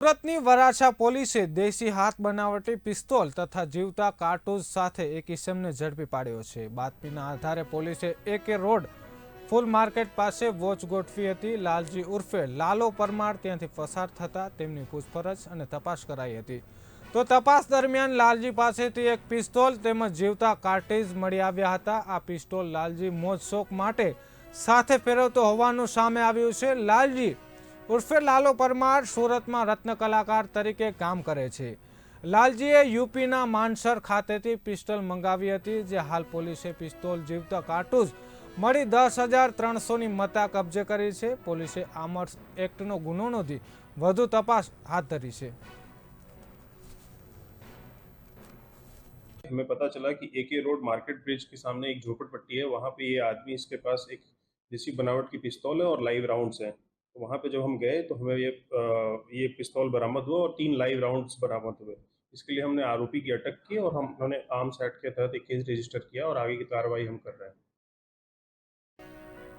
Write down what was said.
સુરતની વરાછા પોલીસે દેશી હાથ બનાવટી પિસ્તોલ તથા જીવતા કારતૂસ સાથે એક ઇસમને ઝડપી પાડ્યો છે। બાતમીના આધારે પોલીસે એકે રોડ ફૂલ માર્કેટ પાસે વોચ ગોઠવી હતી। લાલજી ઉર્ફે લાલો પરમાર ત્યાંથી પસાર થતા તેમની પૂછપરછ અને તપાસ કરાઈ હતી। તો તપાસ દરમિયાન લાલજી પાસેથી એક પિસ્તોલ તેમજ જીવતા કાર્ટ્રીજ મળી આવ્યા હતા। આ પિસ્તોલ લાલજી મોજ શોખ માટે સાથે ફેરવતો હોવાનું સામે આવ્યું છે। લાલજી ઉર્ફે લાલો પરમાર સુરતમાં રત્ન કલાકાર તરીકે કામ કરે છે। લાલજીએ યુપીના માનસર ખાતેથી પિસ્તોલ મંગાવી હતી, જે હાલ પોલીસે પિસ્તોલ જીવતા કારતૂસ મળી 10,300ની મત્તા કબજે કરી છે। પોલીસે આર્મ્સ એક્ટનો ગુનો નોંધી વધુ તપાસ હાથ ધરી છે। हमें पता चला कि एके रोड मार्केट ब्रिज के सामने एक झोपड़पट्टी है। वहाँ पे ये आदमी, इसके पास एक देसी बनावट की पिस्तौल है और लाइव राउंड्स हैं। तो वहाँ पे जब हम गए तो हमें ये पिस्तौल बरामद हुआ और 3 लाइव राउंड्स बरामद हुए। इसके लिए हमने आरोपी की अटक की और हम उन्होंने आर्म्स एक्ट के तहत एक केस रजिस्टर किया और आगे की कार्रवाई हम कर रहे हैं।